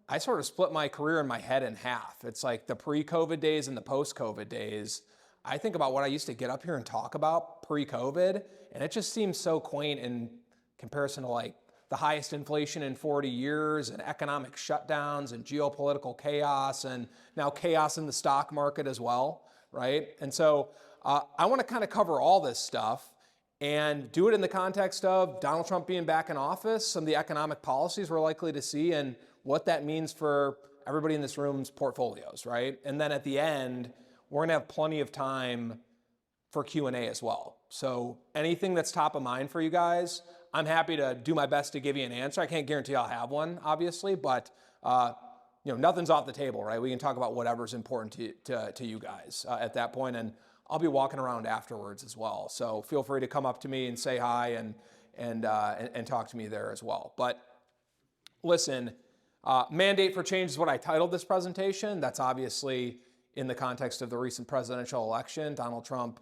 I sort of split my career in my head in half. It's like the pre-COVID days and the post-COVID days. I think about what I used to get up here and talk about pre-COVID, and it just seems so quaint in comparison to like the highest inflation in 40 years and economic shutdowns and geopolitical chaos and now chaos in the stock market as well, right? And so I want to kind of cover all this stuff and do it in the context of Donald Trump being back in office, some of the economic policies we're likely to see, and what that means for everybody in this room's portfolios, right? And then at the end, we're gonna have plenty of time for Q&A as well. So anything that's top of mind for you guys, I'm happy to do my best to give you an answer. I can't guarantee I'll have one, obviously, but nothing's off the table, right? We can talk about whatever's important to you guys at that point, and I'll be walking around afterwards as well. So feel free to come up to me and say hi and talk to me there as well. But listen, mandate for change is what I titled this presentation. That's obviously in the context of the recent presidential election. Donald Trump,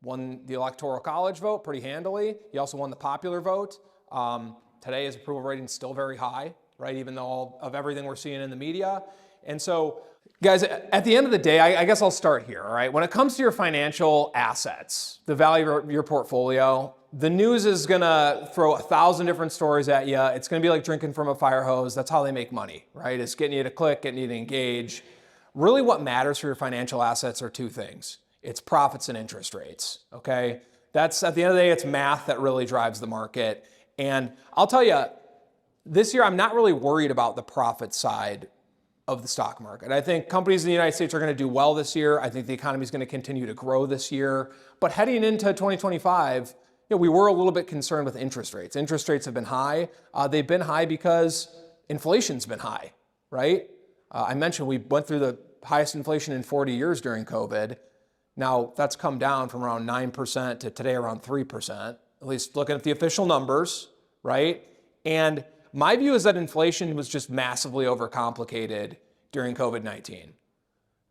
won the Electoral College vote pretty handily. He also won the popular vote. Today his approval rating is still very high, right? Even though all of everything we're seeing in the media. And so, guys, at the end of the day, I guess I'll start here, all right? When it comes to your financial assets, the value of your portfolio, the news is gonna throw 1,000 different stories at you. It's gonna be like drinking from a fire hose. That's how they make money, right? It's getting you to click, getting you to engage. Really what matters for your financial assets are two things. It's profits and interest rates, okay? That's, at the end of the day, it's math that really drives the market. And I'll tell you, this year I'm not really worried about the profit side of the stock market. I think companies in the United States are going to do well this year. I think the economy is going to continue to grow this year. But heading into 2025, we were a little bit concerned with interest rates. Interest rates have been high. They've been high because inflation's been high, right? I mentioned we went through the highest inflation in 40 years during COVID. Now that's come down from around 9% to today around 3%, at least looking at the official numbers, right? And my view is that inflation was just massively overcomplicated during COVID-19.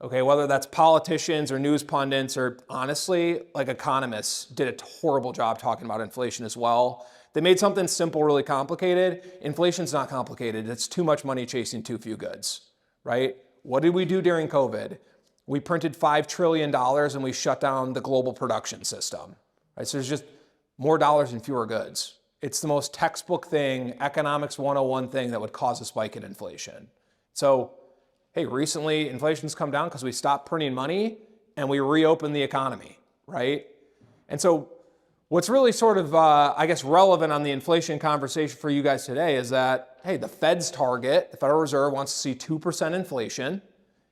Okay, whether that's politicians or news pundits or honestly, like economists did a horrible job talking about inflation as well. They made something simple really complicated. Inflation's not complicated. It's too much money chasing too few goods, right? What did we do during COVID? We printed $5 trillion and we shut down the global production system, right? So there's just more dollars and fewer goods. It's the most textbook thing, economics 101 thing that would cause a spike in inflation. So, hey, recently inflation's come down because we stopped printing money and we reopened the economy, right? And so what's really sort of, relevant on the inflation conversation for you guys today is that, hey, the Fed's target, the Federal Reserve wants to see 2% inflation.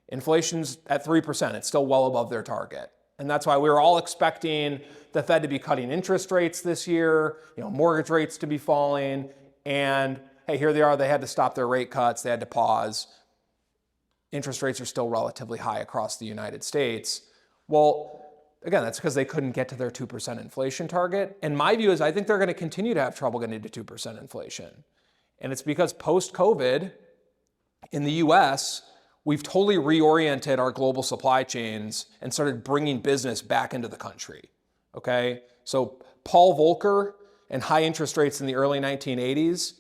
Inflation's at 3%. It's still well above their target. And that's why we were all expecting the Fed to be cutting interest rates this year, mortgage rates to be falling. And hey, here they are. They had to stop their rate cuts. They had to pause. Interest rates are still relatively high across the United States. Well, again, that's because they couldn't get to their 2% inflation target. And my view is I think they're going to continue to have trouble getting to 2% inflation. And it's because post-COVID in the US, we've totally reoriented our global supply chains and started bringing business back into the country, okay? So Paul Volcker and high interest rates in the early 1980s,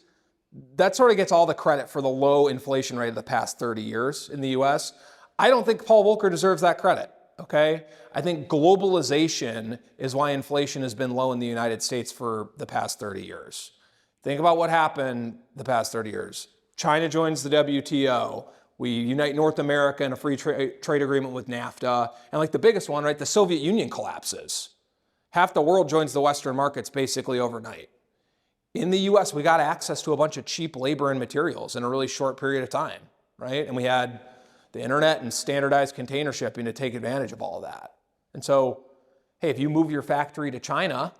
that sort of gets all the credit for the low inflation rate of the past 30 years in the US. I don't think Paul Volcker deserves that credit, okay? I think globalization is why inflation has been low in the United States for the past 30 years. Think about what happened the past 30 years. China joins the WTO. We unite North America in a free trade agreement with NAFTA. And like the biggest one, right, the Soviet Union collapses. Half the world joins the Western markets basically overnight. In the US, we got access to a bunch of cheap labor and materials in a really short period of time, right? And we had the internet and standardized container shipping to take advantage of all of that. And so, hey, if you move your factory to China,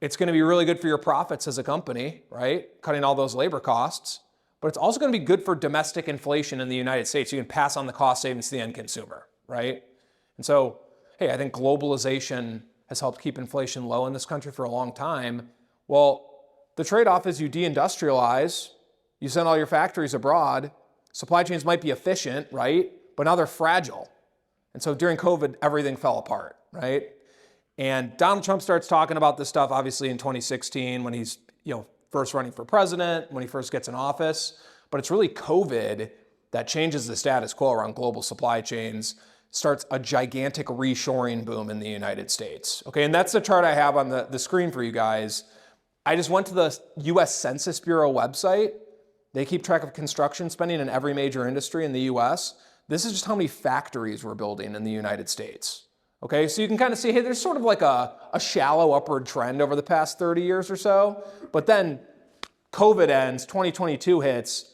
it's going to be really good for your profits as a company, right? Cutting all those labor costs. But it's also going to be good for domestic inflation in the United States. You can pass on the cost savings to the end consumer, right? And so, hey, I think globalization has helped keep inflation low in this country for a long time. Well, the trade-off is you deindustrialize, you send all your factories abroad, supply chains might be efficient, right? But now they're fragile. And so during COVID, everything fell apart, right? And Donald Trump starts talking about this stuff, obviously, in 2016 when he's, first running for president, when he first gets in office. But it's really COVID that changes the status quo around global supply chains, starts a gigantic reshoring boom in the United States. Okay, and that's the chart I have on the screen for you guys. I just went to the US Census Bureau website. They keep track of construction spending in every major industry in the US. This is just how many factories we're building in the United States. Okay, so you can kind of see, hey, there's sort of like a shallow upward trend over the past 30 years or so. But then COVID ends, 2022 hits,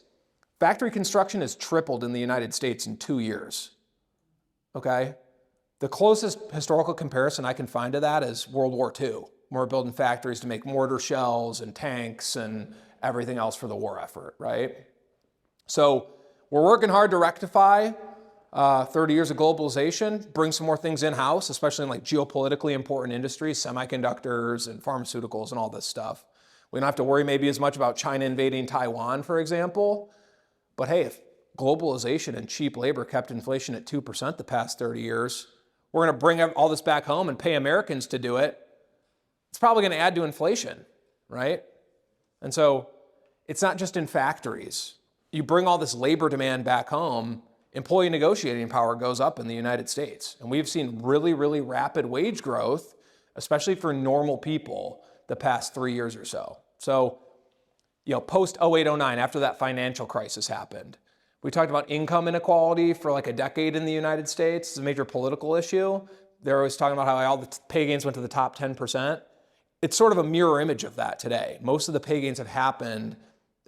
factory construction has tripled in the United States in 2 years. Okay, the closest historical comparison I can find to that is World War II. We're building factories to make mortar shells and tanks and everything else for the war effort, right? So we're working hard to rectify 30 years of globalization, bring some more things in-house, especially in like geopolitically important industries, semiconductors and pharmaceuticals and all this stuff. We don't have to worry maybe as much about China invading Taiwan, for example. But hey, if globalization and cheap labor kept inflation at 2% the past 30 years, we're going to bring all this back home and pay Americans to do it. It's probably going to add to inflation, right? And so it's not just in factories. You bring all this labor demand back home, employee negotiating power goes up in the United States. And we've seen really, really rapid wage growth, especially for normal people, the past 3 years or so. So, post 08, 09, after that financial crisis happened, we talked about income inequality for like a decade in the United States. It's a major political issue. They're always talking about how all the pay gains went to the top 10%. It's sort of a mirror image of that today. Most of the pay gains have happened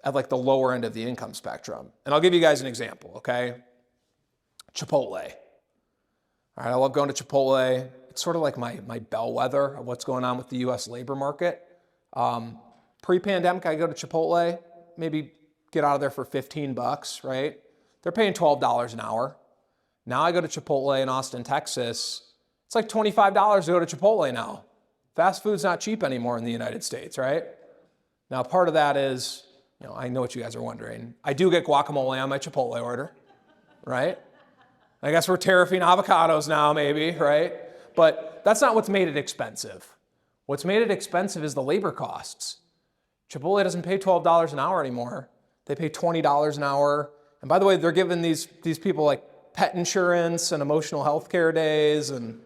at like the lower end of the income spectrum. And I'll give you guys an example, okay? Chipotle. All right, I love going to Chipotle. It's sort of like my bellwether of what's going on with the US labor market. Pre-pandemic, I go to Chipotle, maybe get out of there for $15, right? They're paying $12 an hour. Now I go to Chipotle in Austin, Texas. It's like $25 to go to Chipotle now. Fast food's not cheap anymore in the United States, right? Now, part of that is, I know what you guys are wondering. I do get guacamole on my Chipotle order, right? I guess we're tariffing avocados now, maybe, right? But that's not what's made it expensive. What's made it expensive is the labor costs. Chipotle doesn't pay $12 an hour anymore. They pay $20 an hour. And by the way, they're giving these people like pet insurance and emotional health care days and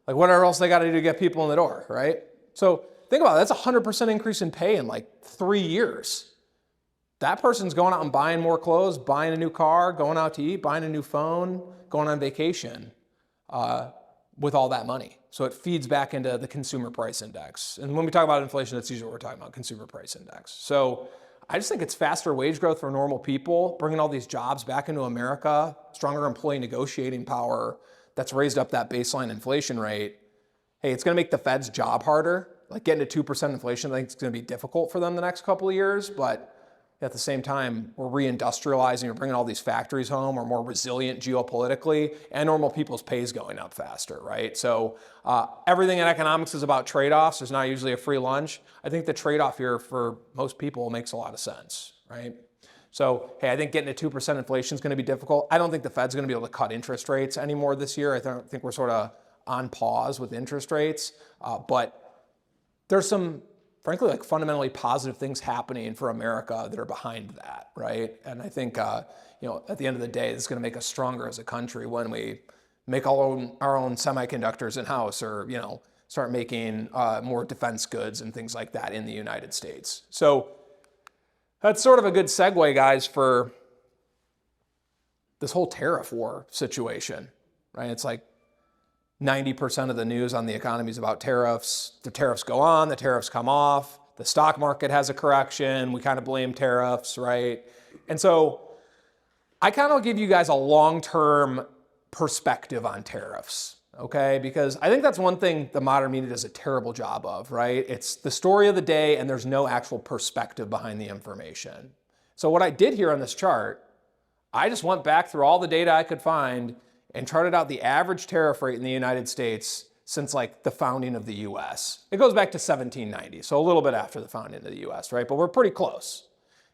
like whatever else they got to do to get people in the door, right? So think about it. That's a 100% increase in pay in like 3 years. That person's going out and buying more clothes, buying a new car, going out to eat, buying a new phone, going on vacation with all that money. So it feeds back into the consumer price index. And when we talk about inflation, that's usually what we're talking about, consumer price index. So I just think it's faster wage growth for normal people, bringing all these jobs back into America, stronger employee negotiating power that's raised up that baseline inflation rate. Hey, it's going to make the Fed's job harder. Like getting to 2% inflation, I think it's going to be difficult for them the next couple of years, but at the same time, we're reindustrializing, we're bringing all these factories home, we're more resilient geopolitically, and normal people's pay is going up faster, right? So everything in economics is about trade-offs. There's not usually a free lunch. I think the trade-off here for most people makes a lot of sense, right? So, hey, I think getting to 2% inflation is going to be difficult. I don't think the Fed's going to be able to cut interest rates anymore this year. I think we're sort of on pause with interest rates, but there's some frankly, like fundamentally positive things happening for America that are behind that, right? And I think, at the end of the day, it's going to make us stronger as a country when we make our own semiconductors in-house or, start making more defense goods and things like that in the United States. So that's sort of a good segue, guys, for this whole tariff war situation, right? It's like 90% of the news on the economy is about tariffs. The tariffs go on, the tariffs come off. The stock market has a correction. We kind of blame tariffs, right? And so I kind of give you guys a long-term perspective on tariffs, okay? Because I think that's one thing the modern media does a terrible job of, right? It's the story of the day and there's no actual perspective behind the information. So what I did here on this chart, I just went back through all the data I could find and charted out the average tariff rate in the United States since like the founding of the US. It goes back to 1790, so a little bit after the founding of the US, right? But we're pretty close.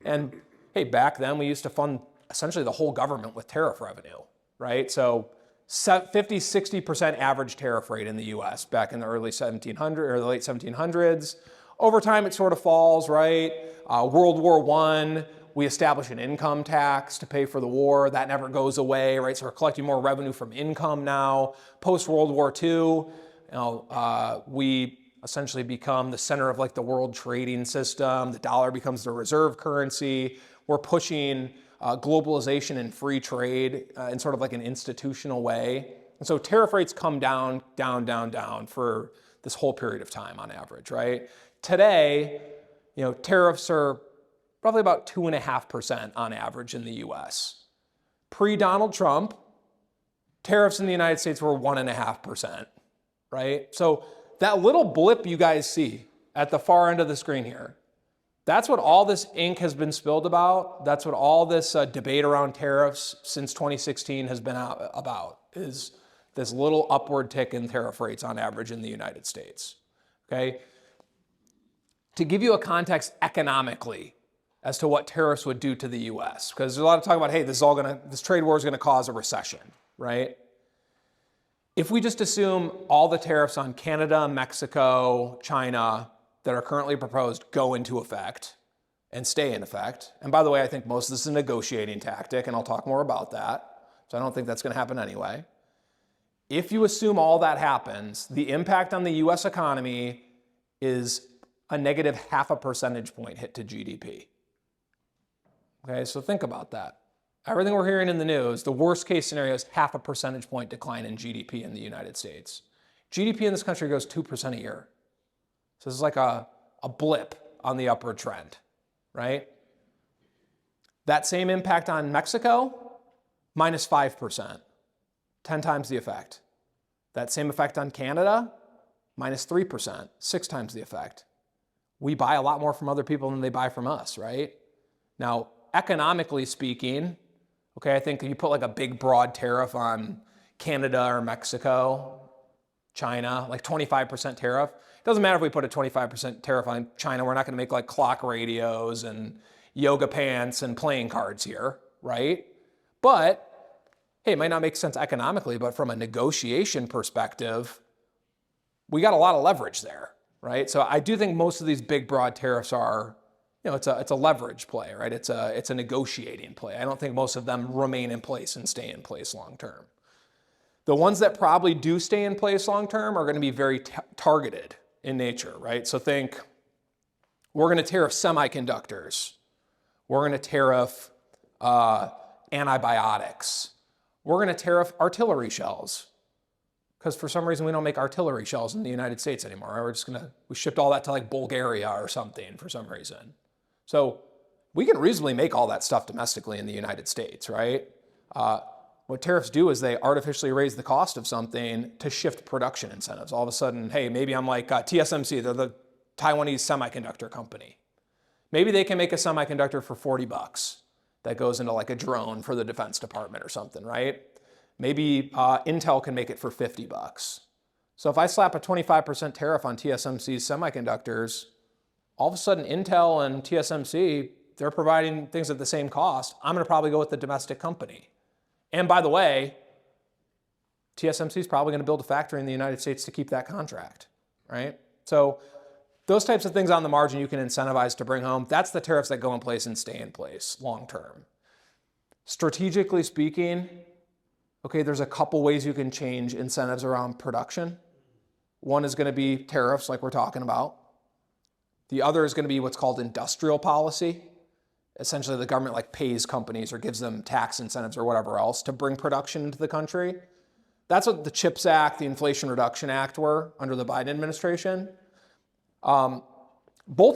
And hey, back then we used to fund essentially the whole government with tariff revenue, right? So 50, 60% average tariff rate in the US back in the early 1700s or the late 1700s. Over time, it sort of falls, right? World War I, we establish an income tax to pay for the war. That never goes away, right? So we're collecting more revenue from income now. Post-World War II, we essentially become the center of like the world trading system. The dollar becomes the reserve currency. We're pushing globalization and free trade in sort of like an institutional way. And so tariff rates come down, down, down, down for this whole period of time on average, right? Today, tariffs are probably about 2.5% on average in the US. Pre-Donald Trump, tariffs in the United States were 1.5%, right? So that little blip you guys see at the far end of the screen here, that's what all this ink has been spilled about. That's what all this debate around tariffs since 2016 has been about, is this little upward tick in tariff rates on average in the United States, okay? To give you a context economically as to what tariffs would do to the US, because there's a lot of talk about, hey, this trade war is gonna cause a recession, right? If we just assume all the tariffs on Canada, Mexico, China that are currently proposed go into effect and stay in effect, and by the way, I think most of this is a negotiating tactic, and I'll talk more about that, so I don't think that's gonna happen anyway. If you assume all that happens, the impact on the US economy is a negative 0.5 percentage point hit to GDP. Okay, so think about that. Everything we're hearing in the news, the worst case scenario is 0.5 percentage point decline in GDP in the United States. GDP in this country goes 2% a year. So this is like a blip on the upward trend, right? That same impact on Mexico, minus 5%, 10 times the effect. That same effect on Canada, minus 3%, 6 times the effect. We buy a lot more from other people than they buy from us, right? Now, economically speaking, okay, I think if you put like a big broad tariff on Canada or Mexico, China, like 25% tariff, it doesn't matter if we put a 25% tariff on China, we're not gonna make like clock radios and yoga pants and playing cards here, right? But, hey, it might not make sense economically, but from a negotiation perspective, we got a lot of leverage there, right? So I do think most of these big broad tariffs are, it's a leverage play, right? It's a negotiating play. I don't think most of them remain in place and stay in place long term. The ones that probably do stay in place long term are going to be very targeted in nature, right? So think, we're going to tariff semiconductors. We're going to tariff antibiotics. We're going to tariff artillery shells, because for some reason we don't make artillery shells in the United States anymore. We shipped all that to like Bulgaria or something for some reason. So we can reasonably make all that stuff domestically in the United States, right? What tariffs do is they artificially raise the cost of something to shift production incentives. All of a sudden, hey, maybe I'm like TSMC, they're the Taiwanese semiconductor company. Maybe they can make a semiconductor for $40 that goes into like a drone for the Defense Department or something, right? Maybe Intel can make it for $50. So if I slap a 25% tariff on TSMC's semiconductors, all of a sudden Intel and TSMC, they're providing things at the same cost. I'm gonna probably go with the domestic company. And by the way, TSMC is probably gonna build a factory in the United States to keep that contract, right? So those types of things on the margin you can incentivize to bring home. That's the tariffs that go in place and stay in place long term. Strategically speaking, okay, there's a couple ways you can change incentives around production. One is gonna be tariffs like we're talking about. The other is going to be what's called industrial policy. Essentially, the government like pays companies or gives them tax incentives or whatever else to bring production into the country. That's what the CHIPS Act, the Inflation Reduction Act were under the Biden administration. Both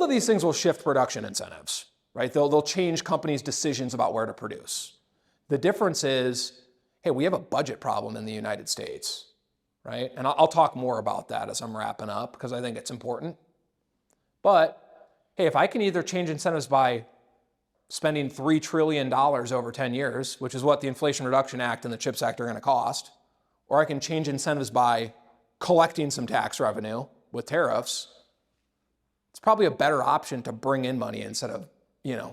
of these things will shift production incentives, right? They'll change companies' decisions about where to produce. The difference is, hey, we have a budget problem in the United States, right? And I'll talk more about that as I'm wrapping up because I think it's important. But, hey, if I can either change incentives by spending $3 trillion over 10 years, which is what the Inflation Reduction Act and the CHIPS Act are going to cost, or I can change incentives by collecting some tax revenue with tariffs, it's probably a better option to bring in money instead of,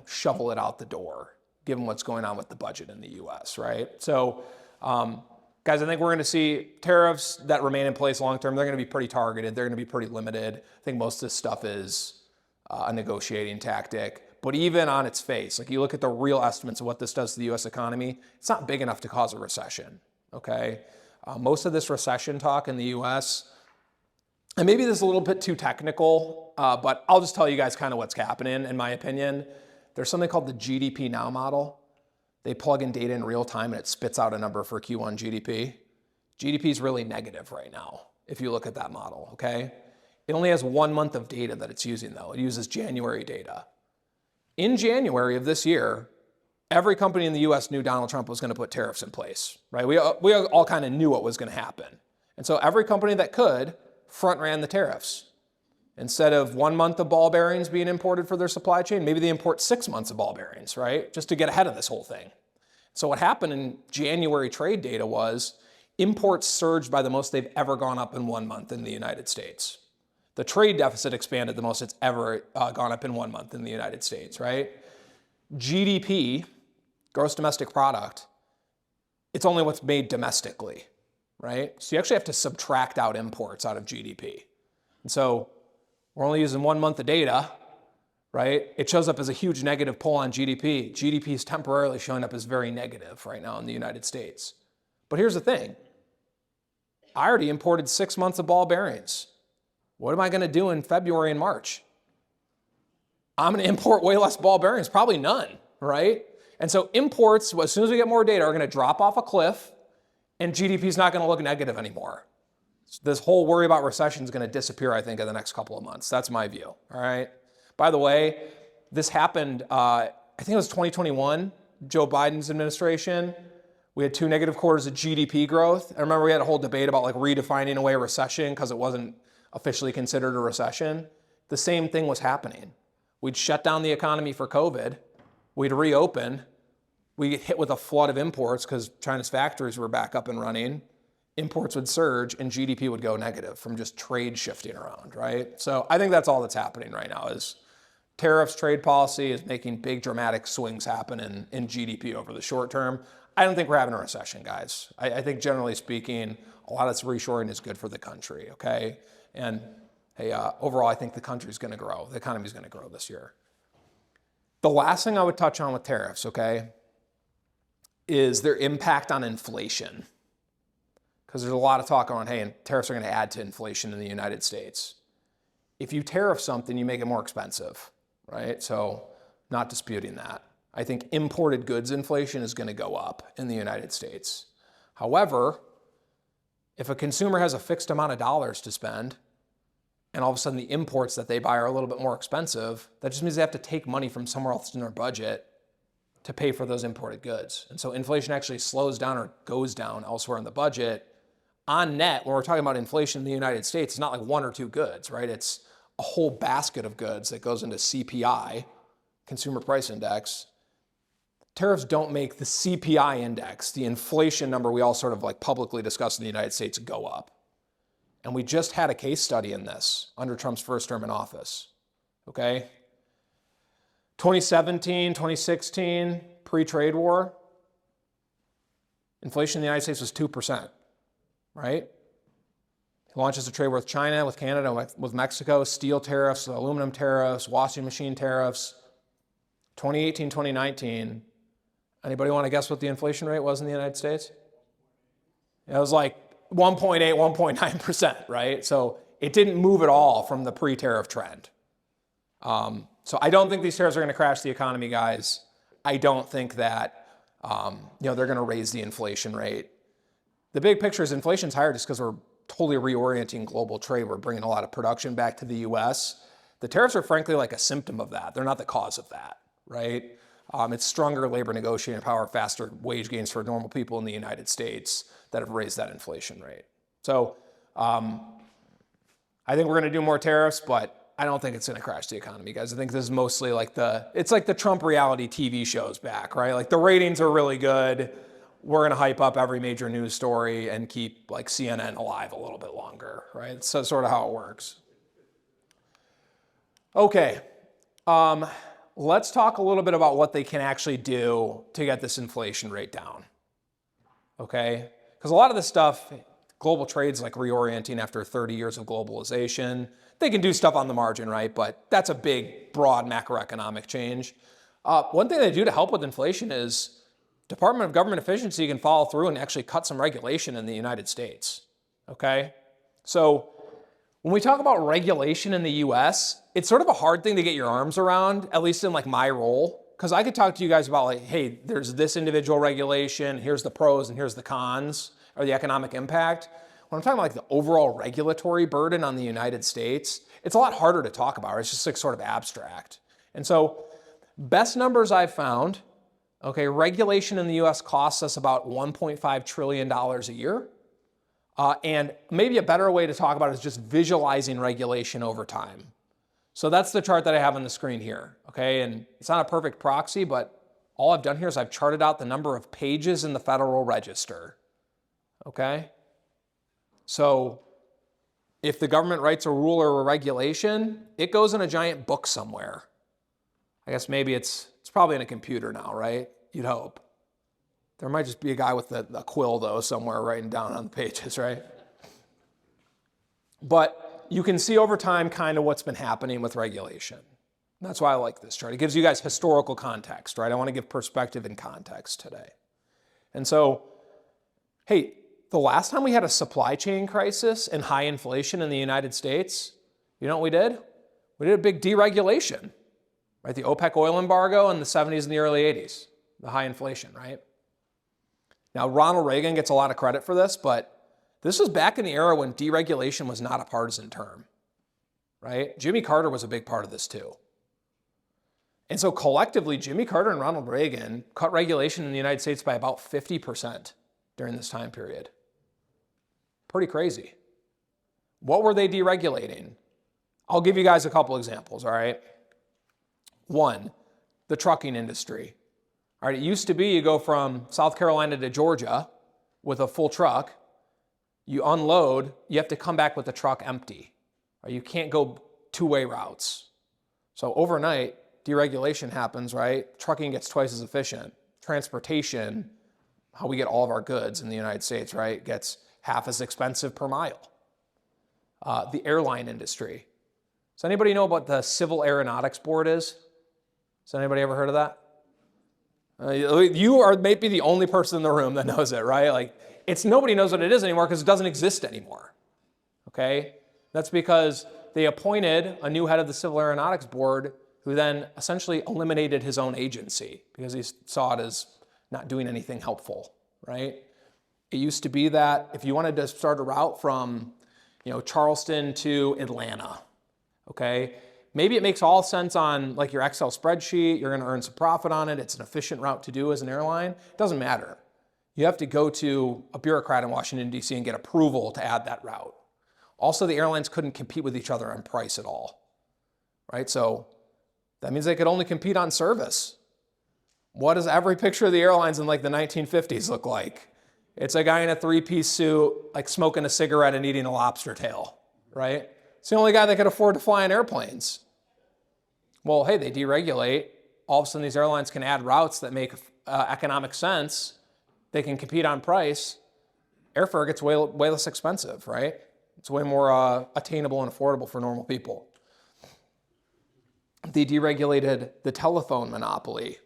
shovel it out the door, given what's going on with the budget in the US, right? So, guys, I think we're going to see tariffs that remain in place long term. They're going to be pretty targeted. They're going to be pretty limited. I think most of this stuff is a negotiating tactic. But even on its face, like you look at the real estimates of what this does to the US economy, it's not big enough to cause a recession, okay? Most of this recession talk in the US, and maybe this is a little bit too technical, but I'll just tell you guys kind of what's happening, in my opinion. There's something called the GDP Now model. They plug in data in real time and it spits out a number for Q1 GDP. GDP is really negative right now, if you look at that model, okay? It only has 1 month of data that it's using though. It uses January data. In January of this year, every company in the US knew Donald Trump was going to put tariffs in place, right? We all kind of knew what was going to happen. And so every company that could front ran the tariffs. Instead of 1 month of ball bearings being imported for their supply chain, maybe they import 6 months of ball bearings, right? Just to get ahead of this whole thing. So what happened in January trade data was imports surged by the most they've ever gone up in 1 month in the United States. The trade deficit expanded the most it's ever gone up in 1 month in the United States, right? GDP, gross domestic product, it's only what's made domestically, right? So you actually have to subtract out imports out of GDP. And so we're only using 1 month of data, right? It shows up as a huge negative pull on GDP. GDP is temporarily showing up as very negative right now in the United States. But here's the thing. I already imported 6 months of ball bearings. What am I going to do in February and March? I'm going to import way less ball bearings, probably none, right? And so imports, as soon as we get more data, are going to drop off a cliff and GDP is not going to look negative anymore. So this whole worry about recession is going to disappear, I think, in the next couple of months. That's my view, all right? By the way, this happened, I think it was 2021, Joe Biden's administration. We had 2 negative quarters of GDP growth. I remember we had a whole debate about like redefining away a recession because it wasn't officially considered a recession. The same thing was happening. We'd shut down the economy for COVID. We'd reopen. We'd get hit with a flood of imports because China's factories were back up and running. Imports would surge and GDP would go negative from just trade shifting around, right? So I think that's all that's happening right now is tariffs, trade policy is making big dramatic swings happen in GDP over the short term. I don't think we're having a recession, guys. I think generally speaking, a lot of this reshoring is good for the country, okay? And hey, overall, I think the country's going to grow. The economy's going to grow this year. The last thing I would touch on with tariffs, okay, is their impact on inflation. Because there's a lot of talk on, hey, and tariffs are going to add to inflation in the United States. If you tariff something, you make it more expensive, right? So not disputing that. I think imported goods inflation is going to go up in the United States. However, if a consumer has a fixed amount of dollars to spend, and all of a sudden the imports that they buy are a little bit more expensive, that just means they have to take money from somewhere else in their budget to pay for those imported goods. And so inflation actually slows down or goes down elsewhere in the budget. On net, when we're talking about inflation in the United States, it's not like 1 or 2 goods, right? It's a whole basket of goods that goes into CPI, Consumer Price Index. Tariffs don't make the CPI index, the inflation number we all sort of like publicly discuss in the United States, go up. And we just had a case study in this under Trump's first term in office, okay? 2017, 2016, pre-trade war, inflation in the United States was 2%, right? He launches a trade war with China, with Canada, with Mexico, steel tariffs, aluminum tariffs, washing machine tariffs. 2018, 2019, anybody want to guess what the inflation rate was in the United States? It was like 1.8, 1.9%, right? So it didn't move at all from the pre-tariff trend. So I don't think these tariffs are going to crash the economy, guys. I don't think that they're going to raise the inflation rate. The big picture is inflation's higher just because we're totally reorienting global trade. We're bringing a lot of production back to the U.S. The tariffs are frankly like a symptom of that. They're not the cause of that, right? It's stronger labor negotiating power, faster wage gains for normal people in the United States that have raised that inflation rate. So I think we're going to do more tariffs, but I don't think it's going to crash the economy, guys. I think this is mostly like it's like the Trump reality TV shows back, right? Like the ratings are really good. We're going to hype up every major news story and keep like CNN alive a little bit longer, right? So sort of how it works. Okay. Let's talk a little bit about what they can actually do to get this inflation rate down, okay? Because a lot of this stuff, Global trade's like reorienting after 30 years of globalization. They can do stuff on the margin, right? But that's a big, broad macroeconomic change. One thing they do to help with inflation is Department of Government Efficiency can follow through and actually cut some regulation in the United States, okay? So when we talk about regulation in the US, it's sort of a hard thing to get your arms around, at least in like my role, because I could talk to you guys about like, hey, there's this individual regulation, here's the pros and here's the cons, or the economic impact. When I'm talking about like the overall regulatory burden on the United States, it's a lot harder to talk about. It's just like sort of abstract. And so best numbers I've found, okay, regulation in the US costs us about $1.5 trillion a year. And maybe a better way to talk about it is just visualizing regulation over time. So that's the chart that I have on the screen here, okay? And it's not a perfect proxy, but all I've done here is I've charted out the number of pages in the Federal Register, okay? So if the government writes a rule or a regulation, it goes in a giant book somewhere. I guess maybe it's probably in a computer now, right? You'd hope. There might just be a guy with a quill, though, somewhere writing down on the pages, right? But you can see over time kind of what's been happening with regulation. That's why I like this chart. It gives you guys historical context, right? I want to give perspective and context today. And so, hey, the last time we had a supply chain crisis and high inflation in the United States, you know what we did? We did a big deregulation, right? The OPEC oil embargo in the 70s and the early 80s, the high inflation, right? Now, Ronald Reagan gets a lot of credit for this, but this was back in the era when deregulation was not a partisan term, right? Jimmy Carter was a big part of this too. And so collectively, Jimmy Carter and Ronald Reagan cut regulation in the United States by about 50% during this time period. Pretty crazy. What were they deregulating? I'll give you guys a couple examples, all right? One, the trucking industry. All right, it used to be you go from South Carolina to Georgia with a full truck, you unload, you have to come back with the truck empty. Or you can't go two-way routes. So overnight, deregulation happens, right? Trucking gets twice as efficient. Transportation, how we get all of our goods in the United States, right, gets half as expensive per mile. The airline industry. Does anybody know what the Civil Aeronautics Board is? Has anybody ever heard of that? You are maybe the only person in the room that knows it, right? Like, nobody knows what it is anymore because it doesn't exist anymore, okay? That's because they appointed a new head of the Civil Aeronautics Board who then essentially eliminated his own agency because he saw it as not doing anything helpful, right? It used to be that if you wanted to start a route from, Charleston to Atlanta, okay? Maybe it makes all sense on like your Excel spreadsheet, you're gonna earn some profit on it, it's an efficient route to do as an airline. It doesn't matter. You have to go to a bureaucrat in Washington, D.C. and get approval to add that route. Also, the airlines couldn't compete with each other on price at all, right? So that means they could only compete on service. What does every picture of the airlines in like the 1950s look like? It's a guy in a three-piece suit, like smoking a cigarette and eating a lobster tail, right? It's the only guy that could afford to fly in airplanes. Well, hey, they deregulate. All of a sudden, these airlines can add routes that make economic sense. They can compete on price. Airfare gets way less expensive, right? It's way more attainable and affordable for normal people. They deregulated the telephone monopoly.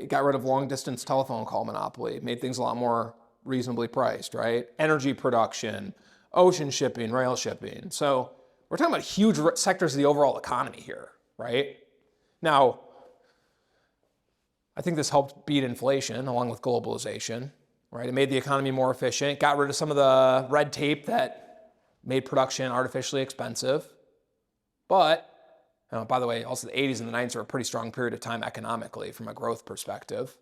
Got rid of long-distance telephone call monopoly. Made things a lot more reasonably priced, right? Energy production, ocean shipping, rail shipping. So we're talking about huge sectors of the overall economy here, right? Now, I think this helped beat inflation along with globalization, right? It made the economy more efficient, got rid of some of the red tape that made production artificially expensive. But, by the way, also the 80s and the 90s were a pretty strong period of time economically from a growth perspective.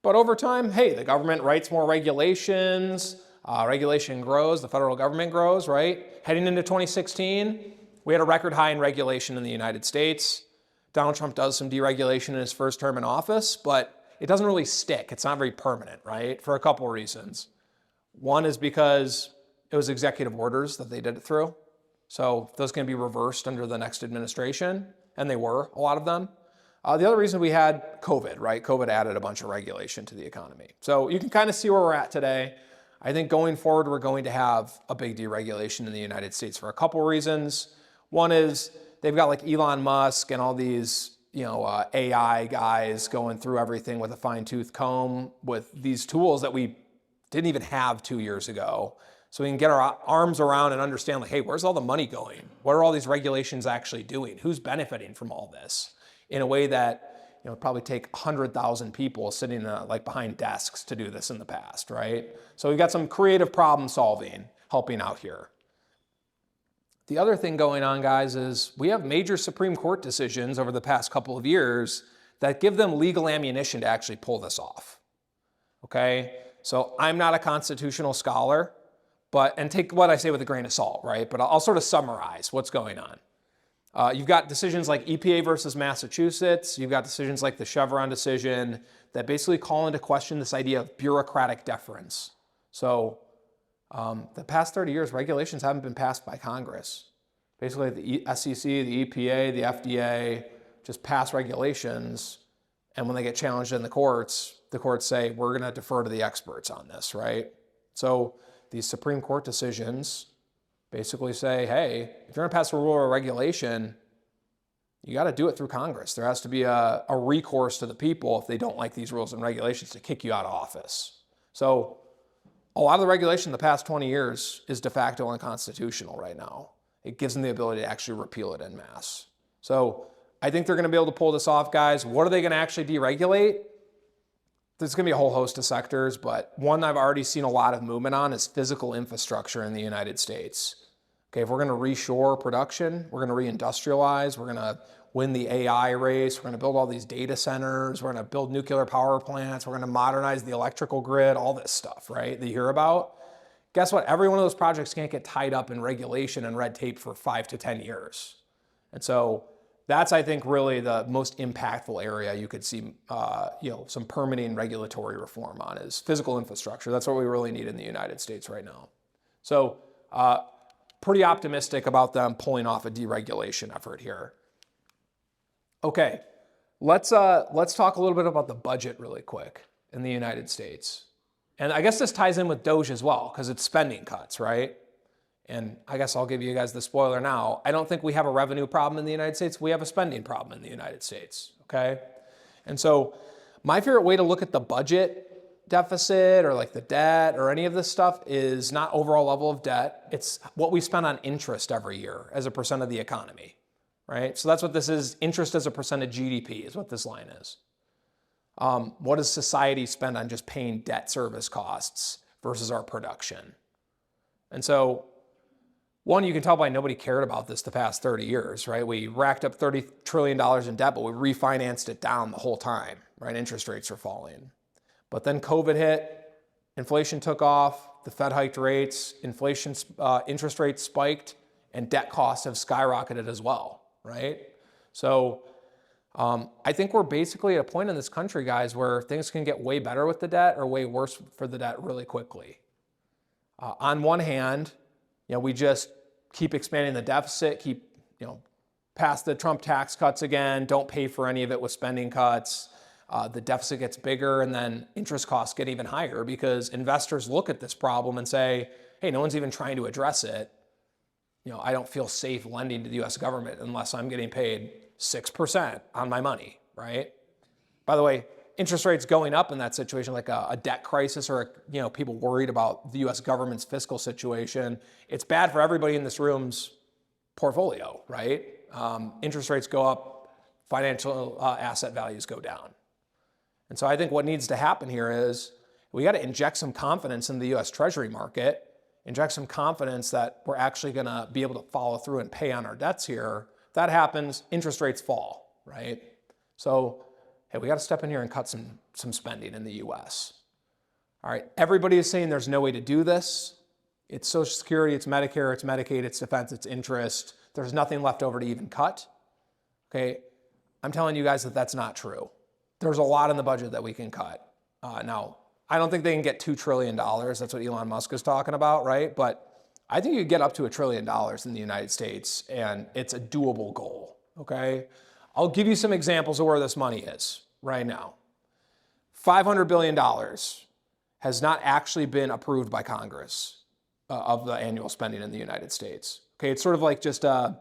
But over time, hey, the government writes more regulations, regulation grows, the federal government grows, right? Heading into 2016, we had a record high in regulation in the United States. Donald Trump does some deregulation in his first term in office, but it doesn't really stick. It's not very permanent, right? For a couple of reasons. One is because it was executive orders that they did it through. So those can be reversed under the next administration, and they were, a lot of them. The other reason we had COVID, right? COVID added a bunch of regulation to the economy. So you can kind of see where we're at today. I think going forward, we're going to have a big deregulation in the United States for a couple reasons. One is they've got like Elon Musk and all these, AI guys going through everything with a fine-tooth comb with these tools that we didn't even have 2 years ago. So we can get our arms around and understand like, hey, where's all the money going? What are all these regulations actually doing? Who's benefiting from all this? In a way that, probably take 100,000 people sitting like behind desks to do this in the past, right? So we've got some creative problem solving helping out here. The other thing going on, guys, is we have major Supreme Court decisions over the past couple of years that give them legal ammunition to actually pull this off, okay? So I'm not a constitutional scholar, and take what I say with a grain of salt, right? But I'll sort of summarize what's going on. You've got decisions like EPA versus Massachusetts. You've got decisions like the Chevron decision that basically call into question this idea of bureaucratic deference. So the past 30 years, regulations haven't been passed by Congress. Basically, the SEC, the EPA, the FDA just pass regulations, and when they get challenged in the courts say, we're going to defer to the experts on this, right? So these Supreme Court decisions basically say, hey, if you're going to pass a rule or a regulation, you got to do it through Congress. There has to be a recourse to the people if they don't like these rules and regulations to kick you out of office. So a lot of the regulation in the past 20 years is de facto unconstitutional right now. It gives them the ability to actually repeal it en masse. So I think they're going to be able to pull this off, guys. What are they going to actually deregulate? There's going to be a whole host of sectors, but one I've already seen a lot of movement on is physical infrastructure in the United States. Okay, if we're going to reshore production, we're going to reindustrialize, we're going to win the AI race, we're going to build all these data centers, we're going to build nuclear power plants, we're going to modernize the electrical grid, all this stuff, right, that you hear about. Guess what? Every one of those projects can't get tied up in regulation and red tape for 5 to 10 years. And so that's, I think, really the most impactful area you could see, some permitting regulatory reform on is physical infrastructure. That's what we really need in the United States right now. So pretty optimistic about them pulling off a deregulation effort here. Okay, let's talk a little bit about the budget really quick in the United States. And I guess this ties in with DOGE as well, because it's spending cuts, right? And I guess I'll give you guys the spoiler now. I don't think we have a revenue problem in the United States. We have a spending problem in the United States, okay? And so my favorite way to look at the budget deficit or like the debt or any of this stuff is not overall level of debt. It's what we spend on interest every year as a percent of the economy, right? So that's what this is. Interest as a percent of GDP is what this line is. What does society spend on just paying debt service costs versus our production? And so one, you can tell by nobody cared about this the past 30 years, right? We racked up $30 trillion in debt, but we refinanced it down the whole time, right? Interest rates are falling. But then COVID hit, inflation took off, the Fed hiked rates, interest rates spiked, and debt costs have skyrocketed as well, right? So I think we're basically at a point in this country, guys, where things can get way better with the debt or way worse for the debt really quickly. On one hand, we just keep expanding the deficit, keep, pass the Trump tax cuts again, don't pay for any of it with spending cuts. The deficit gets bigger and then interest costs get even higher because investors look at this problem and say, hey, no one's even trying to address it. I don't feel safe lending to the US government unless I'm getting paid 6% on my money, right? By the way, interest rates going up in that situation, like a debt crisis or people worried about the US government's fiscal situation, it's bad for everybody in this room's portfolio, right? Interest rates go up, financial asset values go down. And so I think what needs to happen here is we got to inject some confidence in the US Treasury market, inject some confidence that we're actually going to be able to follow through and pay on our debts here. If that happens, interest rates fall, right? So hey, we got to step in here and cut some spending in the US. All right, everybody is saying there's no way to do this. It's Social Security, it's Medicare, it's Medicaid, it's defense, it's interest. There's nothing left over to even cut. Okay, I'm telling you guys that that's not true. There's a lot in the budget that we can cut. Now, I don't think they can get $2 trillion. That's what Elon Musk is talking about, right? But I think you could get up to $1 trillion in the United States, and it's a doable goal, okay? I'll give you some examples of where this money is right now. $500 billion has not actually been approved by Congress of the annual spending in the United States. Okay, it's sort of like just, I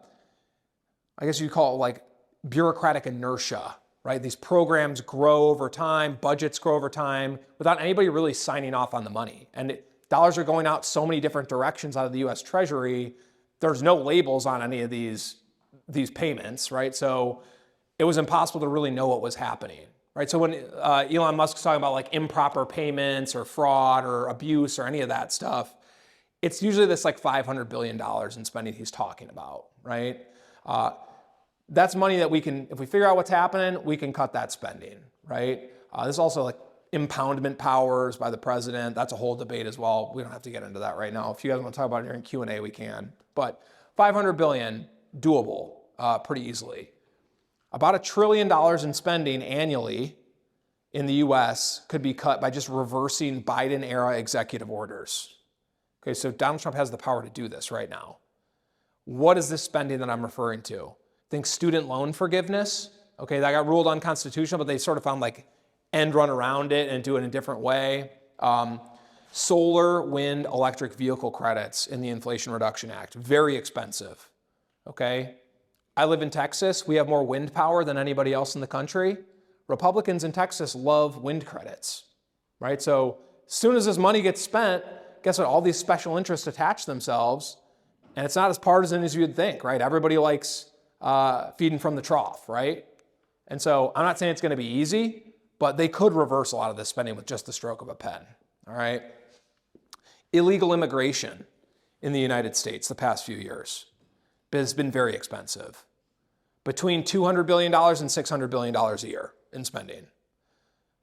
guess you'd call it like bureaucratic inertia, right? These programs grow over time, budgets grow over time, without anybody really signing off on the money. And dollars are going out so many different directions out of the US Treasury, there's no labels on any of these payments, right? So it was impossible to really know what was happening, right? So when Elon Musk's talking about like improper payments or fraud or abuse or any of that stuff, it's usually this like $500 billion in spending he's talking about, right? That's money that we can, if we figure out what's happening, we can cut that spending, right? There's also like impoundment powers by the president. That's a whole debate as well. We don't have to get into that right now. If you guys want to talk about it during Q&A, we can. But $500 billion, doable pretty easily. About $1 trillion in spending annually in the US could be cut by just reversing Biden-era executive orders. Okay, so Donald Trump has the power to do this right now. What is this spending that I'm referring to? Think student loan forgiveness. Okay, that got ruled unconstitutional, but they sort of found like end run around it and do it in a different way. Solar, wind, electric vehicle credits in the Inflation Reduction Act, very expensive. Okay, I live in Texas. We have more wind power than anybody else in the country. Republicans in Texas love wind credits, right? So as soon as this money gets spent, guess what? All these special interests attach themselves, and it's not as partisan as you'd think, right? Everybody likes feeding from the trough, right? And so I'm not saying it's going to be easy, but they could reverse a lot of this spending with just the stroke of a pen, all right? Illegal immigration in the United States the past few years has been very expensive. Between $200 billion and $600 billion a year in spending.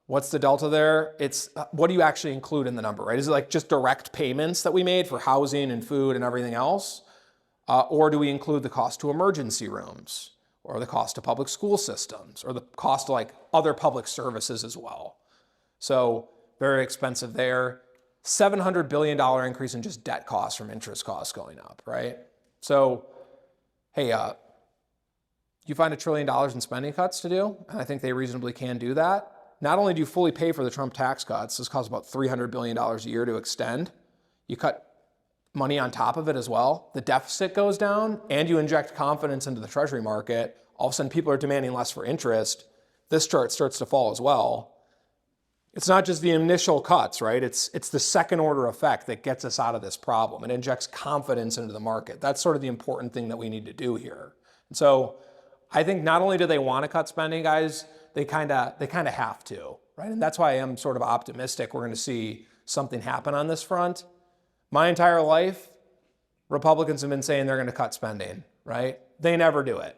What's the delta there? It's what do you actually include in the number, right? Is it like just direct payments that we made for housing and food and everything else? Or do we include the cost to emergency rooms or the cost to public school systems or the cost to like other public services as well? So very expensive there. $700 billion increase in just debt costs from interest costs going up, right? So, hey, you find $1 trillion in spending cuts to do, and I think they reasonably can do that. Not only do you fully pay for the Trump tax cuts, this costs about $300 billion a year to extend, you cut money on top of it as well. The deficit goes down, and you inject confidence into the Treasury market. All of a sudden, people are demanding less for interest. This chart starts to fall as well. It's not just the initial cuts, right? It's the second order effect that gets us out of this problem. It injects confidence into the market. That's sort of the important thing that we need to do here. And so I think not only do they want to cut spending, guys, they kind of have to, right? And that's why I am sort of optimistic we're going to see something happen on this front. My entire life, Republicans have been saying they're going to cut spending, right? They never do it,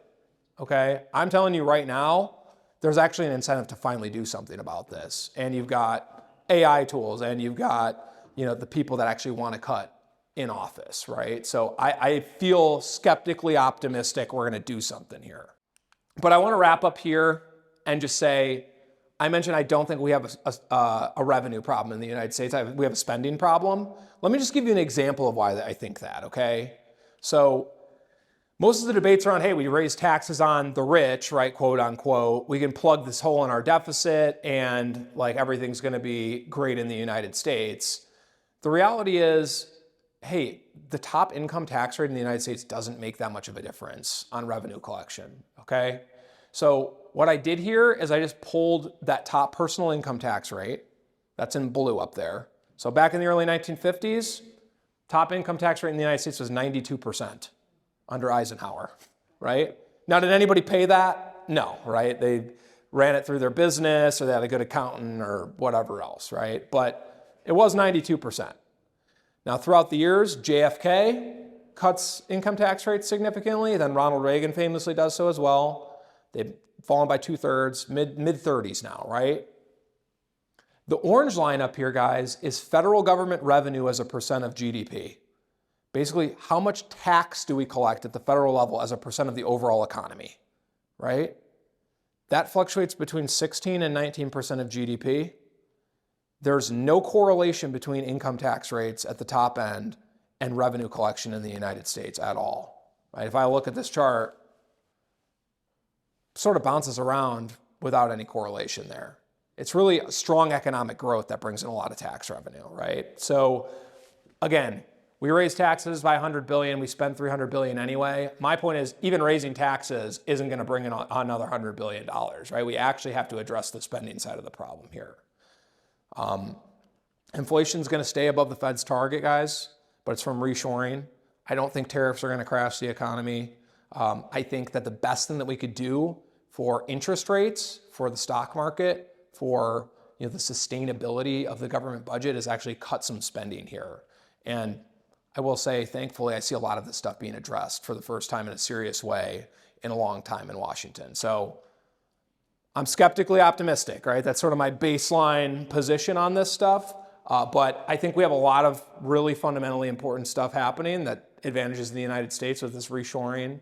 okay? I'm telling you right now, there's actually an incentive to finally do something about this. And you've got AI tools and you've got, the people that actually want to cut in office, right? So I feel skeptically optimistic we're going to do something here. But I want to wrap up here and just say, I mentioned I don't think we have a revenue problem in the United States. We have a spending problem. Let me just give you an example of why I think that, okay? So most of the debates are on, hey, we raise taxes on the rich, right, quote unquote. We can plug this hole in our deficit and like everything's going to be great in the United States. The reality is, hey, the top income tax rate in the United States doesn't make that much of a difference on revenue collection, okay? So what I did here is I just pulled that top personal income tax rate. That's in blue up there. So back in the early 1950s, top income tax rate in the United States was 92% under Eisenhower, right? Now, did anybody pay that? No, right? They ran it through their business or they had a good accountant or whatever else, right? But it was 92%. Now, throughout the years, JFK cuts income tax rates significantly. Then Ronald Reagan famously does so as well. They've fallen by 2/3, mid-30s now, right? The orange line up here, guys, is federal government revenue as a percent of GDP. Basically, how much tax do we collect at the federal level as a percent of the overall economy, right? That fluctuates between 16 and 19% of GDP. There's no correlation between income tax rates at the top end and revenue collection in the United States at all, right? If I look at this chart, sort of bounces around without any correlation there. It's really strong economic growth that brings in a lot of tax revenue, right? So again, we raise taxes by 100 billion, we spend 300 billion anyway. My point is even raising taxes isn't going to bring in another $100 billion, right? We actually have to address the spending side of the problem here. Inflation is going to stay above the Fed's target, guys, but it's from reshoring. I don't think tariffs are going to crash the economy. I think that the best thing that we could do for interest rates, for the stock market, for the sustainability of the government budget is actually cut some spending here. And I will say, thankfully, I see a lot of this stuff being addressed for the first time in a serious way in a long time in Washington. So I'm skeptically optimistic, right? That's sort of my baseline position on this stuff. But I think we have a lot of really fundamentally important stuff happening that advantages the United States with this reshoring.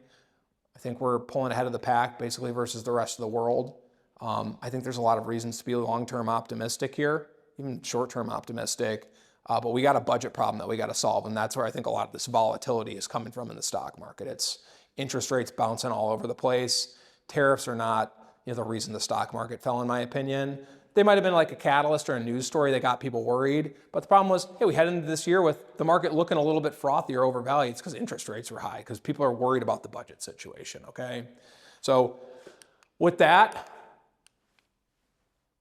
I think we're pulling ahead of the pack basically versus the rest of the world. I think there's a lot of reasons to be long-term optimistic here, even short-term optimistic. But we got a budget problem that we got to solve, and that's where I think a lot of this volatility is coming from in the stock market. It's interest rates bouncing all over the place. Tariffs are not the reason the stock market fell, in my opinion. They might have been like a catalyst or a news story that got people worried. But the problem was, hey, we head into this year with the market looking a little bit frothier, overvalued. It's because interest rates were high, because people are worried about the budget situation, okay? So with that,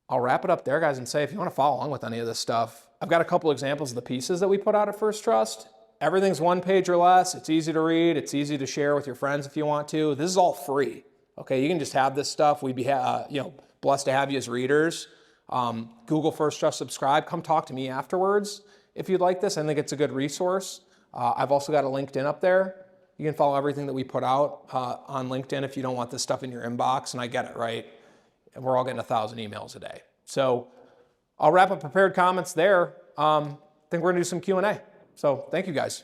I'll wrap it up there, guys, and say if you want to follow along with any of this stuff, I've got a couple examples of the pieces that we put out at First Trust. Everything's one page or less. It's easy to read. It's easy to share with your friends if you want to. This is all free, okay? You can just have this stuff. We'd be blessed to have you as readers. Google First Trust, subscribe. Come talk to me afterwards if you'd like this. I think it's a good resource. I've also got a LinkedIn up there. You can follow everything that we put out on LinkedIn if you don't want this stuff in your inbox, and I get it, right? And we're all getting 1,000 emails a day. So I'll wrap up prepared comments there. I think we're gonna do some Q&A. So thank you guys.